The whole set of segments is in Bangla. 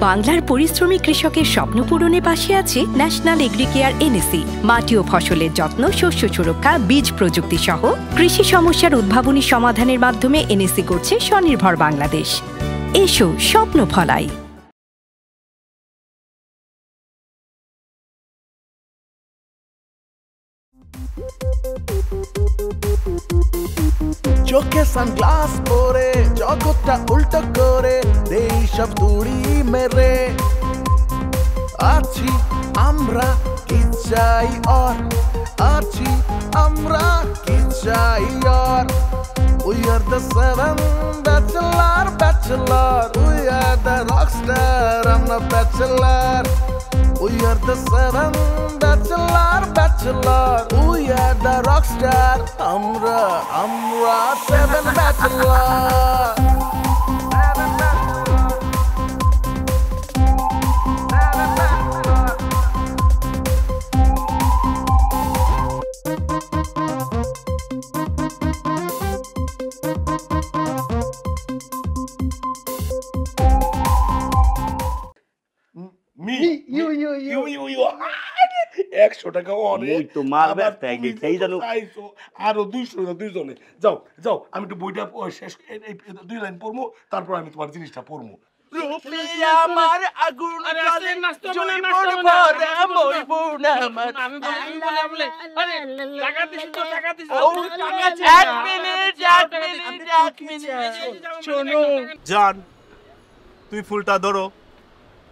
বাংলার পরিশ্রমী কৃষকের স্বপ্ন পূরণে পাশে আছে ন্যাশনাল এগ্রিকেয়ার এনএসি। মাটি ও ফসলের যত্ন, শস্য সুরক্ষা, বীজ প্রযুক্তি সহ কৃষি সমস্যার উদ্ভাবনী সমাধানের মাধ্যমে এনএসি করছে স্বনির্ভর বাংলাদেশ। এসো স্বপ্ন ফলাই। চোখে সানগ্লাস পরে জগৎটা উল্টো করে দেই সব তুড়ি মেরে আছি আমরা কি চাই আর আছি আমরা কি চাই আর We are the seven bachelor We are the rockstar, I'm the bachelor We are the seven bachelor We are the rockstar, আমরা seven bachelor টাকা অনেক তো মারবে সেই জানো আরো 200 যাও যাও আমি একটু বইটা শেষ 2 লাইন পড়বো তারপর আমি তোমার জিনিসটা পড়বো আমার আগুন জান তুই ফুলটা ধরো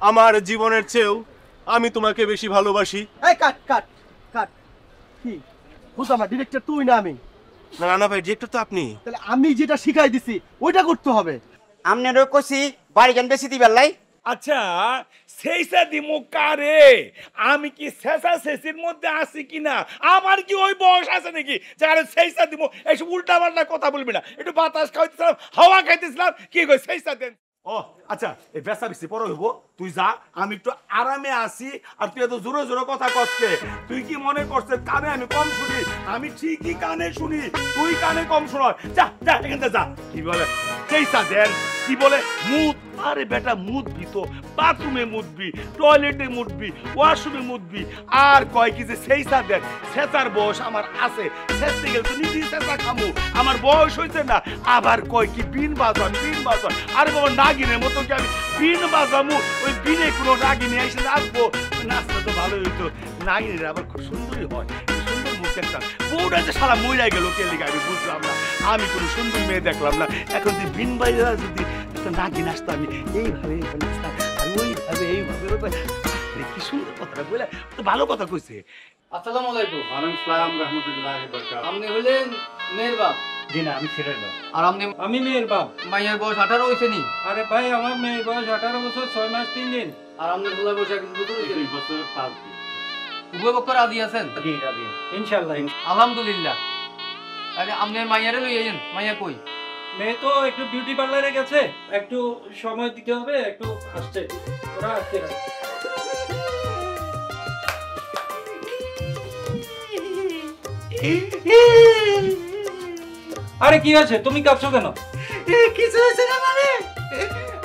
আমার জীবনের চেয়েও আমি তোমাকে বেশি ভালোবাসি। এই কাট কাট কাট কি বুঝামা ডিরেক্টর তুই না আমি? না না ভাই ডিরেক্টর তো আপনি। তাহলে আমি যেটা শিখাই দিছি ওইটা করতে হবে। আমনেরও কইছি বাড়ি গান বেশি দিবার লাই। আচ্ছা সেইসা দিমু কারে? আমি কি শেষা শেষের মধ্যে আছি কিনা? আমার কি ওই বয়স আছে নাকি যারা সেইসা দিমু? এইসব উল্টা পাল্টা কথা বলবি না। একটু বাতাস খাইতেছিলাম, হাওয়া খাইতেছিলাম, কি কই সেইসা দেন। ও আচ্ছা এই বেসা বেশি পরে হইব, তুই যা, আমি একটু আরামে আসি। আর তুই এত জোরে জোরে কথা কচ্ছে, তুই কি মনে করছিস কানে আমি কম শুনি? আমি ঠিকই কানে শুনি, তুই কানে কম শুন। যা যা এখান থেকে যা। কি বলে সেইসা দেন, কি বলে মুত? আরে বেটা মুতবি তো, বাথরুমে মুতবি, টয়লেটে মুতবি, ওয়াশরুমে মুতবি। আর কয় কি যে সেইসা দেন, সেচার বয়স আমার আছে, সেচতে গেলে তো নিজেই সেচা খামু, আমার বয়স হইছে না। আবার কয় কি বিন বাজান, বিন বাজান। আরে বাবা নাগিনের মতো কি আমি বিন বাজামু? ওই বিনে কোনো নাগিনে এসে নাচবো? নাচলে তো ভালোই হইতো। নাগিনের আবার খুব সুন্দরই হয়, সুন্দর মুখ একটা। বউটা যে সারা মইরা গেল কে লিখে আমি বুঝলাম না। আমি কোনো সুন্দর মেয়ে দেখলাম না। এখন যে বিন বাইরা যদি নাগিন আসতো, আমি এইভাবে নাচতাম আর ওইভাবে এইভাবে। কি সুন্দর কথাটা বলে, তো ভালো কথা কইছে। আসসালামু আলাইকুম। ওয়ালাইকুম আসসালাম রাহমাতুল্লাহি ওয়া বারাকাতুহু। আপনি হলেন মেয়ের বাপ? জি না, আমি ছেলের বাপ। আর আমি মেয়ের বাপ। মাইয়ার বয়স 18 হইছে নি? আরে ভাই আমার মেয়ের বয়স 18 বছর 6 মাস 3 দিন। আর আপনার ফুলার বয়স কিছু বছর হইছে? 2 বছর 5 দিন। উভয় পক্ষ রাজি আছেন? জি রাজি ইনশাআল্লাহ। আলহামদুলিল্লাহ। আরে আপনার মাইয়ারে লই আইন। মাইয়া কই? মেয়ে তো একটু বিউটি পার্লারে গেছে, একটু সময় দিতে হবে, একটু আসছে, ওরা আসছে। আরে কি আছে, তুমি কাঁদছো কেন? কিছু হয়েছে না মানে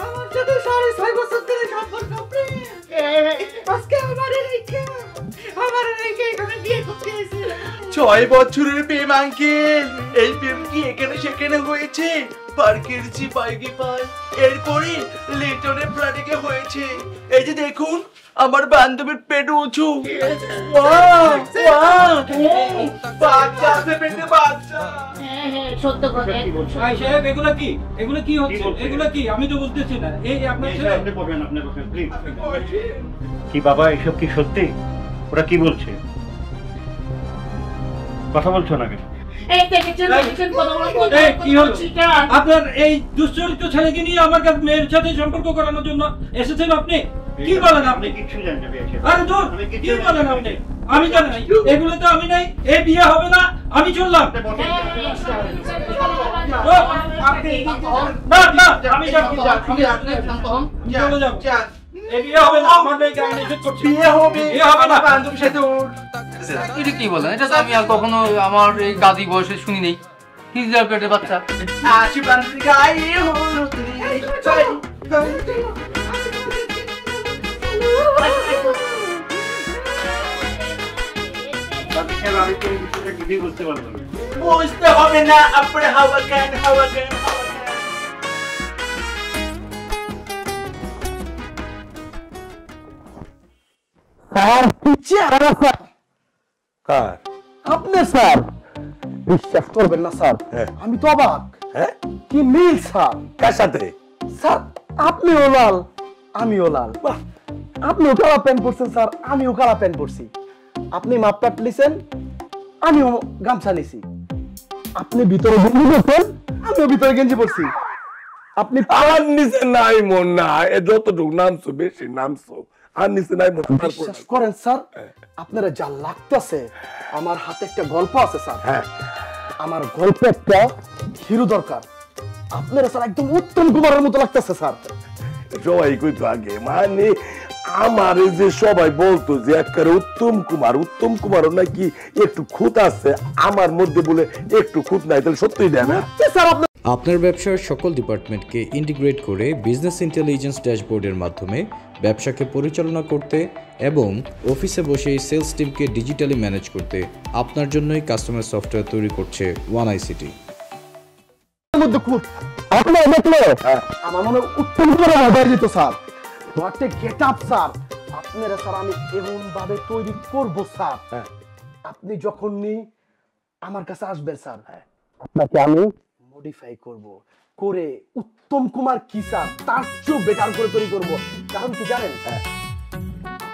আমার সাথে 6.5 বছর ধরে সম্পর্ক। আজকে আমার রেখে এখানে বিয়ে করতে এসেছে। 6 বছরের প্রেম আঙ্কেল। এই প্রেম কি এখানে সেখানে হয়েছে? পার্কের চিপাইকে পায়, এরপরে লেটরে প্লাটিকে হয়েছে। এই যে দেখুন আমার বান্ধবীর পেট উঁচু। বাচ্চা আছে পেটে, বাচ্চা। সত্য কথা। ভাই সাহেব এগুলা কি? এগুলা কি হচ্ছে? এগুলা কি? আমি তো বুঝতেছি না। এই আপনার ছেলে? আপনি বলবেন, আপনি বলবেন প্লিজ। কি বাবা এসব কি সত্যি? ওরা কি বলছে? কথা বলছো না কেন? আপনার এই দুশ্চরিত্র ছেলেকে নিয়ে আমার কাছে মেয়ের সাথে সম্পর্ক করানোর জন্য এসেছেন আপনি? কি বলেন আপনি? কিছু জানি না। আরে দূর, কি বলেন আপনি? আমি জানি না, এগুলো তো আমি নাই, এই বিয়ে হবে না, আমি চললাম। না না আমি যাবো, চলে যাবো। এই বিয়ে হবে না, আমার মেয়েকে আমি নিষেধ করছি। বিয়ে হবে না বান্ধবীর সাথে। এটা কি বলেন? এটা তো আমি আর কখনো আমার এই গাদি বয়সে শুনি নাই। কি পেটের বাচ্চা? আছি বান্ধবী গায়ে হলুদ। বুঝতে পারলাম না। বুঝতে হবে না, আপনি হাওয়া কেন হাওয়া কেন হাওয়া কেন। স্যার চেহারা স্যার কার? আপনি স্যার বিশ্বাস করবেন না স্যার, আমি তো অবাক। হ্যাঁ, কি মিল স্যার? কার সাথে? স্যার আপনিও লাল আমিও লাল, আপনিও কালা প্যান্ট পরছেন স্যার, আমিও কালা প্যান্ট পরছি। আপনি মাপকাট নিছেন, আমিও গামছা নিছি। আপনি ভিতরে গেঞ্জি পরছেন, আমিও ভিতরে গেঞ্জি পরছি। আপনি আমার নিচে নাই মন না, এ যতটুকু নামছো বেশি নামছো, আর নিচে নাই মন। বিশ্বাস করেন স্যার, আপনারা যা লাগতেছে, আমার হাতে একটা গল্প আছে স্যার। হ্যাঁ, আমার গল্পে একটা হিরো দরকার। আপনারা স্যার একদম উত্তম কুমারের মতো লাগতেছে স্যার। সবাই কইতো আগে, মানে আমার যে সবাই বলতো যে একবারে উত্তম কুমার নাকি একটু খুঁত আছে, আমার মধ্যে বলে একটু খুঁত নাই, তাহলে সত্যিই দেয় না স্যার। আপনার আপনার ব্যবসার সকল ডিপার্টমেন্টকে ইন্টিগ্রেট করে বিজনেস ইন্টেলিজেন্স ড্যাশবোর্ডের মাধ্যমে ব্যবসাকে পরিচালনা করতে এবং অফিসে বসে সেলস টিমকে ডিজিটালি ম্যানেজ করতে আপনার জন্যই কাস্টমার সফটওয়্যার তৈরি করছে ওয়ান আইসিটি। মধ্যে খুব আপনারা দেখলে আমার মনে উত্তম করে মজা দিত sir. What a get up sir. আপনারা স্যার আমি এমন ভাবে তৈরি করব স্যার, আপনি যখন আমার কাছে আসবেন স্যার, আপনাকে আমি মডিফাই করব, করে উত্তম কুমার কি স্যার তার চেয়েও বেটার করে তৈরি করব। কারণ কি জানেন,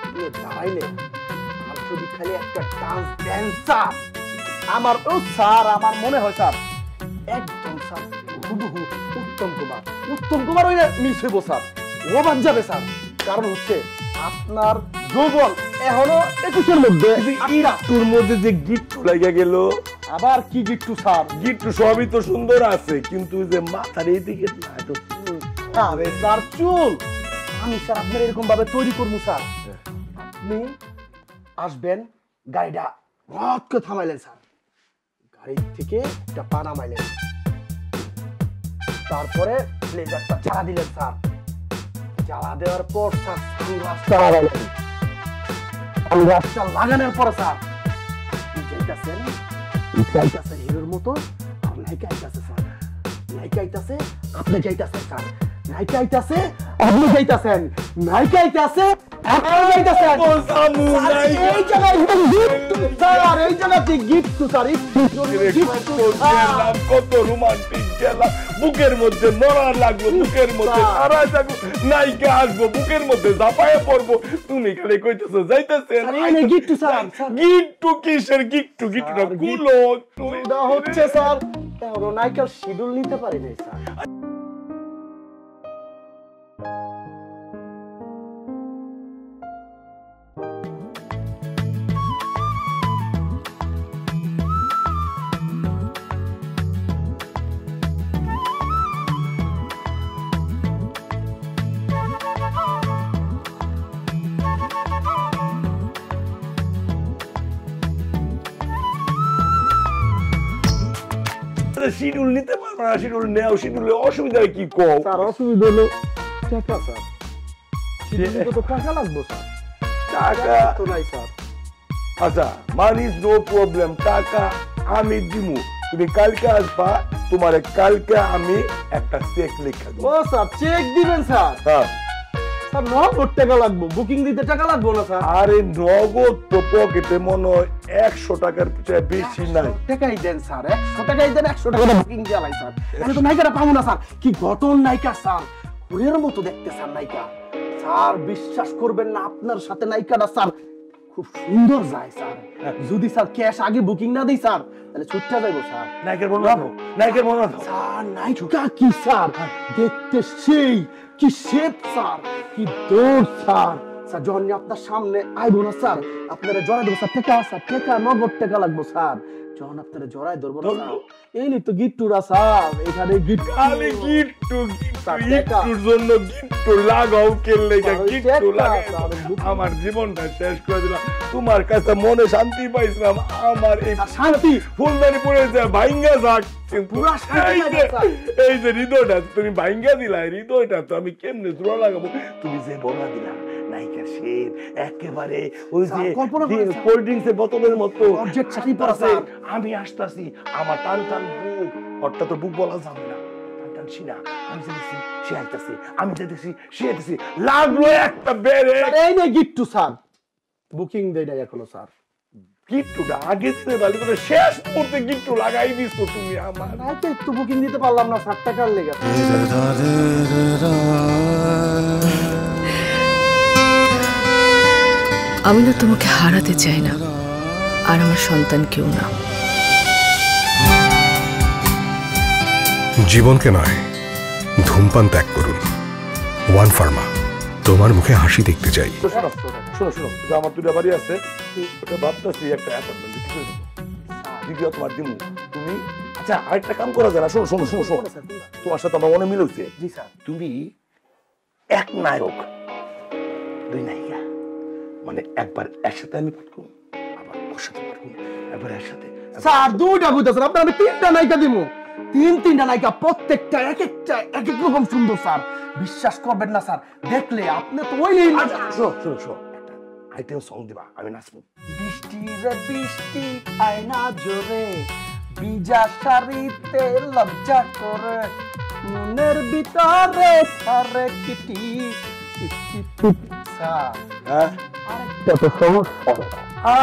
আপনি দাঁড়াইলে আর যদি খালি একটা ডান্স ড্যান্সার আমার ও স্যার, আমার মনে হয় স্যার একদম স্যার হুবহু উত্তম কুমার ওই মিস হইব স্যার, ও বাদ যাবে স্যার। কারণ হচ্ছে আপনার যৌবন এখনো 21-এর মধ্যে, তোর মধ্যে যে গিট্টু লাগা গেল। আবার কি গিট্টু স্যার? গিট্টু সবই তো সুন্দর আছে, কিন্তু যে মাথার এইদিকে না তো আরে স্যার চুল আমি স্যার আপনার এরকম ভাবে তৈরি করবো স্যার। আপনি আসবেন, গাড়িটা হট করে থামাইলেন স্যার, গাড়ি থেকে একটা পা নামাইলেন, তারপরে ব্লেজারটা জ্বালা দিলেন স্যার। জ্বালা দেওয়ার পর স্যার সানগ্লাসটা লাগাইলেন। সানগ্লাসটা লাগানোর পরে স্যার যাইতাছেন হিরোর মতো। আর নায়িকা আইতাছে স্যার, নায়িকা আইতাছে, আপনি যাইতাছেন স্যার, নায়িকা আইতাছে, আপনি যাইতাছেন, নায়িকা আইতাছে, আপনি যাইতাছেন। এই জায়গায় স্যার, এই জায়গাতে গিফট স্যার, কত রোমান্টিক গেলা, বুকের মধ্যে মরা লাগলো, বুকের মধ্যে সারা থাকবো, নায়িকা আসবো, বুকের মধ্যে ঝাঁপায়ে পড়বো, তুমি খালি কইতেছো যাইতেছেন। গিফট স্যার, গিট্টু কিসের গিট্টু? গিট্টুটা গুলো হচ্ছে স্যার নায়িকার শিডিউল নিতে পারি নাই স্যার। শিডিউল নিতে পারবো না, শিডিউল নেও, শিডিউলে অসুবিধা কি কও? স্যার অসুবিধা হলো টাকা স্যার, শিডিউলে তো টাকা লাগবে স্যার। টাকা তো নাই স্যার। আচ্ছা, মানি ইজ নো প্রবলেম, টাকা আমি দিমু, তুমি কালকে আসবা, তোমার কালকে আমি একটা চেক লিখে দেব। ও স্যার চেক দিবেন স্যার? হ্যাঁ স্যার নগদ টাকা লাগবে, বুকিং দিতে টাকা লাগবে না স্যার? আরে নগদ তো পকেটে মনে হয় 100 টাকার চেয়ে বেশি নাই। টাকাই দেন স্যার, 100 টাকাই দেন, 100 টাকা বুকিং চালাই স্যার। আমি তো নায়িকাটা পাবো না স্যার। কি গঠন নায়িকা স্যার, ফুলের মতো দেখতে স্যার নায়িকা। স্যার বিশ্বাস করবেন না, আপনার সাথে নায়িকাটা স্যার খুব সুন্দর যায় স্যার। যদি স্যার ক্যাশ আগে বুকিং না দেই স্যার, তাহলে ছুটতে যাইবো স্যার। নায়কের মনে রাখো, নায়কের মনে রাখো। স্যার নায়িকা কি স্যার দেখতে সেই, কি শেপ স্যার, কি দৌড় স্যার। স্যার যখন আপনার সামনে আইবো না স্যার, আপনারা জড়াই দেবো স্যার। টাকা স্যার, টাকা নগদ টাকা লাগবো স্যার। যখন আপনারা জড়াই ধরবো না স্যার, এই তো গিট্টুরা স্যার, এখানে গিট্টু খালি গিট্টু, গিট্টুর জন্য গিট্টু লাগাও, কেলে গিট্টু লাগাও, আমার জীবনটা শেষ করে দিলাম। তোমার কাছে মনে শান্তি পাইছিলাম, আমার এই শান্তি ফুলদানি পড়ে যায় ভাঙ্গা যাক, পুরা শান্তি এই যে হৃদয়টা তুমি ভাঙ্গা দিলা, হৃদয়টা তো আমি কেমনে জোড়া লাগাবো? তুমি যে বলা দিলা নায়িকার শেপ একেবারে ওই যে কল্পনা করেন, স্যার। কোল্ড ড্রিঙ্কস এর বোতলের মতো Object শাড়ি পরা, আসতাছে, স্যার। আমি আসতাছি আমার টান টান বুক, হঠাৎ তো বুক বলা যাবে না, টান টান সিনা, আমি যেতেছি সে আইতাছে, আমি যেতেছি সে আইতাছে, লাগলো একটা বেড়ে। এই নে গিট্টু স্যার, বুকিং দেই নাই এখনো স্যার। গিট্টুটা আগে থেকে ভালো করে শেষ মুহূর্তে গিট্টু লাগাই দিছো তুমি আমার। রাইতে একটু বুকিং দিতে পারলাম না স্যার, টাকার লেগে। আমি না তোমাকে হারাতে চাই না, আর আমার সন্তান কেউ না। জীবনকে নয়, ধূমপান ত্যাগ করুন। ওয়ান ফার্মা, তোমার মুখে হাসি দেখতে চাই। শোনো শোনো শোনো, যে আমার দুটা বাড়ি আছে, ওটা ভাবতেছি একটা অ্যাপার্টমেন্ট বিক্রি করে দেবো, দ্বিতীয় তোমার দিমু তুমি। আচ্ছা আরেকটা কাম করা যায় না, শোনো শোনো শোনো শোনো, তোমার সাথে আমার মনে মিল হচ্ছে। জি স্যার। তুমি এক নায়ক দুই নায়িকা, মানে একবার একসাথে আমি পাঠ করবো, আবার ওর সাথে পাঠ করবো, একবার একসাথে। স্যার দুইটা কইতাছেন, আপনার আমি তিনটা নায়িকা দিমু, তিনটা নায়িকা, প্রত্যেকটা এক একটা এক এক রকম সুন্দর স্যার। বিশ্বাস করবেন না স্যার, দেখলে আপনি তো ওই নেই। শোনো শোনো শোনো, একটা আইটেম সং দিবা, আমি নাচবো। বৃষ্টি রে বৃষ্টি আয়না জোরে, বিজা শাড়িতে লজ্জা করে, মনের ভিতরে সারে কিটি হ্যাঁ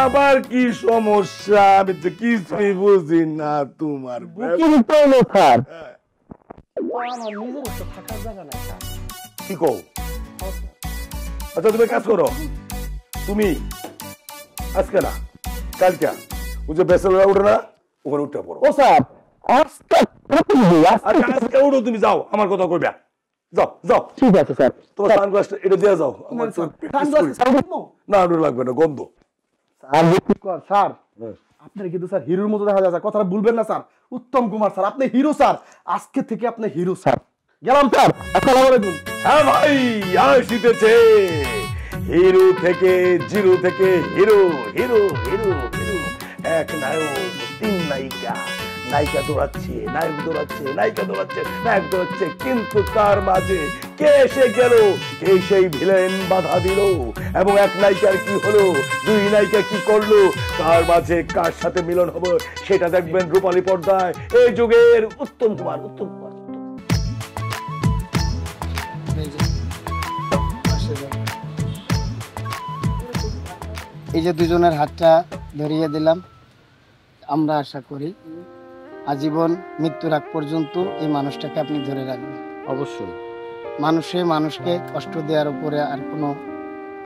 আবার কি সমস্যা? আমি তো কিছুই বুঝি না তোমার। স্যার আমার নিজের তো থাকার জায়গা নাই স্যার। কি কও? আচ্ছা তুমি কাজ করো, তুমি আজকে না কালকে ওই যে বেসেলরা উঠে না, ওখানে উঠতে পড়ো। ও স্যার আজকে উঠো, তুমি যাও, আমার কথা কইবে, যাও যাও। ঠিক আছে স্যার। তোমার সানগ্লাস এটা দিয়ে যাও, আমার তো না ওটা লাগবে না, গন্ধ। স্যার আপনার কিন্তু স্যার হিরোর মতো দেখা যায়, কথাটা ভুলবেন না স্যার। উত্তম কুমার স্যার, আপনি হিরো স্যার, আজকে থেকে আপনি হিরো স্যার। গেলাম স্যার, আসসালামু আলাইকুম। হ্যাঁ ভাই আসিতেছে, হিরো থেকে জিরো থেকে হিরো, হিরো হিরো হিরো, এক নায়ক তিন নায়িকা, নায়িকা দৌড়াচ্ছে, নায়ক দৌড়াচ্ছে, নায়িকা দৌড়াচ্ছে, নায়ক দৌড়াচ্ছে, কিন্তু তার মাঝে কে এসে গেল, কে সেই ভিলেন বাধা দিল, এবং এক নায়িকার কি হলো, দুই নায়িকা কি করলো, তার মাঝে কার সাথে মিলন হবে সেটা দেখবেন রূপালী পর্দায়, এই যুগের উত্তম কুমার। উত্তম কুমার এই যে দুজনের হাতটা ধরিয়ে দিলাম, আমরা আশা করি আজীবন মৃত্যুর আগ পর্যন্ত এই মানুষটাকে আপনি ধরে রাখবেন। অবশ্যই। মানুষকে কষ্ট দেওয়ার উপরে আর কোনো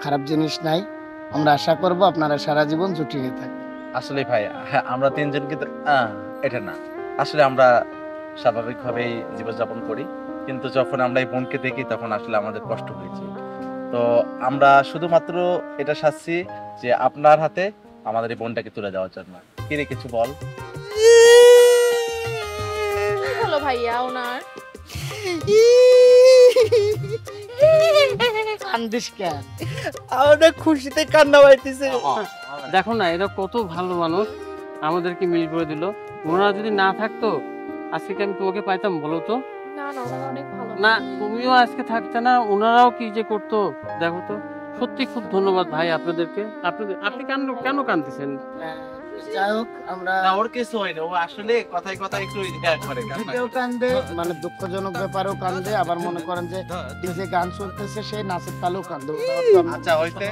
খারাপ জিনিস নাই। আমরা আশা করব আপনারা সারা জীবন জুটি হয়ে থাকবেন। আসলে ভাই আমরা তিনজন কিন্তু এটা না, আসলে আমরা স্বাভাবিকভাবেই জীবনযাপন করি, কিন্তু যখন আমরা এই বোনকে দেখি তখন আসলে আমাদের কষ্ট হয়েছে। তো আমরা শুধুমাত্র এটা চাচ্ছি যে আপনার হাতে আমাদের এই বোনটাকে তুলে দেওয়ার জন্য। কি রে কিছু বল। কি হলো ভাইয়া ওনার? কান্দিস কেন? আমাদের খুশিতে কান্না পাইতেছে। দেখো না, এরা কত ভালো মানুষ, আমাদেরকে মিল করে দিল। ওনারা যদি না থাকতো আজকে কি আমি তোমাকে পাইতাম বলো তো? না না, ওনারা অনেক ভালো। না তুমিও আজকে থাকতে না, ওনারাও কি যে করতো দেখো তো। সত্যি খুব ধন্যবাদ ভাই আপনাদেরকে। আপনি কেন কাঁদতেছেন? যাই হোক, আমরা ওর কিছু হয়নি, ও আসলে কথায় কথায় একটু কেউ কান্দে, মানে দুঃখজনক ব্যাপারেও কান্দে, আবার মনে করেন যে ডিজে গান চলতেছে সেই নাচের তালেও কান্দে। আচ্ছা হইতে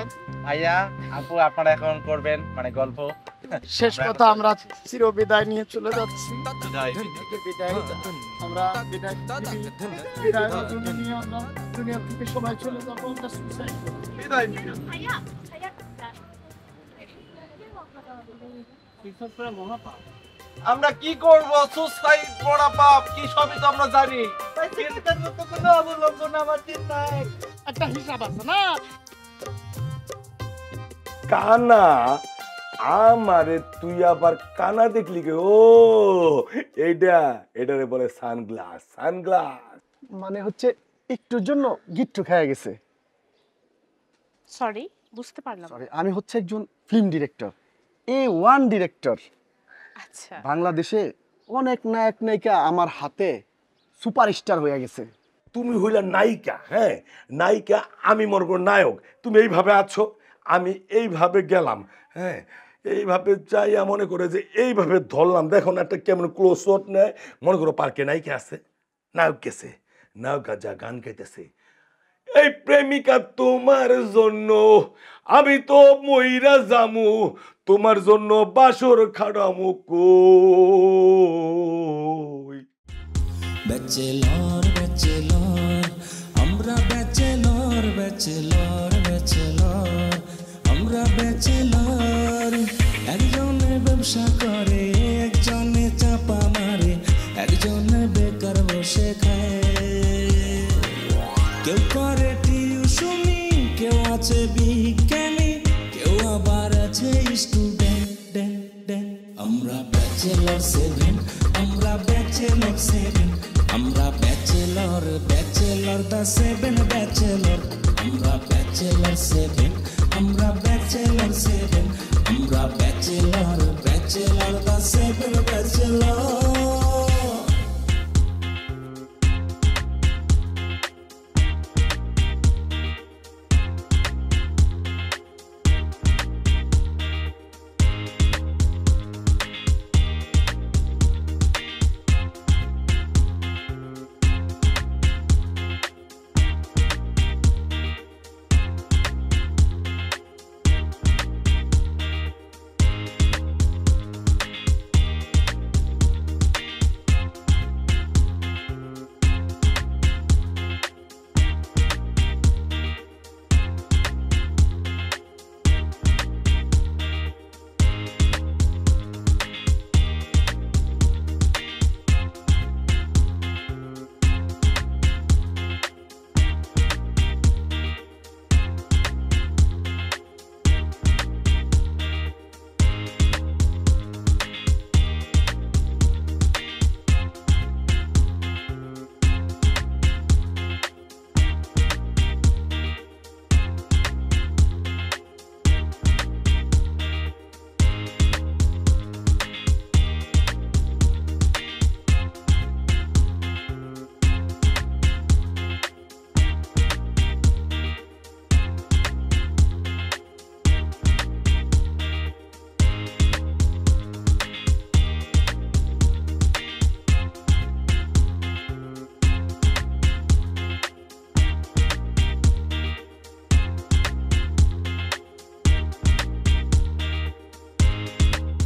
ভাইয়া আপু আপনারা এখন করবেন মানে গল্প। শেষ কথা, আমরা চির বিদায় নিয়ে চলে যাচ্ছি। বিদায় আমরা বিদায় নিয়ে আমরা দুনিয়া থেকে সবাই চলে যাবো। বিদায় আমরা কি করব? সুসাইড বড় পাপ, কি সবই তো আমরা জানি। একটা হিসাব আছে না? কানা আমারে তুই আবার কানা দেখলি কে? ও এটারে বলে সানগ্লাস। সানগ্লাস মানে হচ্ছে একটুর জন্য গিট্টু খেয়ে গেছে। সরি, বুঝতে পারলাম। সরি, আমি হচ্ছে একজন ফিল্ম ডিরেক্টর, A1 ডিরেক্টর। আচ্ছা, বাংলাদেশে অনেক নায়ক নায়িকা আমার হাতে সুপারস্টার হয়ে গেছে। তুমি হইলা নায়িকা, হ্যাঁ নায়িকা, আমি মনে করো নায়ক। তুমি এইভাবে আছো, আমি এইভাবে গেলাম, হ্যাঁ এইভাবে চাইয়া মনে করে যে এইভাবে ধরলাম, দেখো না একটা কেমন ক্লোজ শট নেয়, মনে করো পার্কে নায়িকা আছে, নায়ক গেছে, নায়ক যা গান গাইতেছে, এই প্রেমিকা তোমার জন্য আমি তো মইরা জামু, তোমার জন্য বাসর খাড়ামু কই। ব্যাচেলর ব্যাচেলর আমরা ব্যাচেলর ব্যাচেলর ব্যাচেলর আমরা ব্যাচেলর, একজনে ব্যবসা করে, একজনে চাপা মারে, একজনে বেকার বসে খায়, কেউ করে টিউশনি, কেউ আছে বিজ্ঞানী, কেউ আবার আছে স্টুডেন্ট। আমরা ব্যাচেলর 7, আমরা ব্যাচেলর 7, আমরা ব্যাচেলর ব্যাচেলর দা 7 ব্যাচেলর, আমরা ব্যাচেলর 7, আমরা ব্যাচেলর 7, আমরা ব্যাচেলর ব্যাচেলর দা 7 ব্যাচেলর।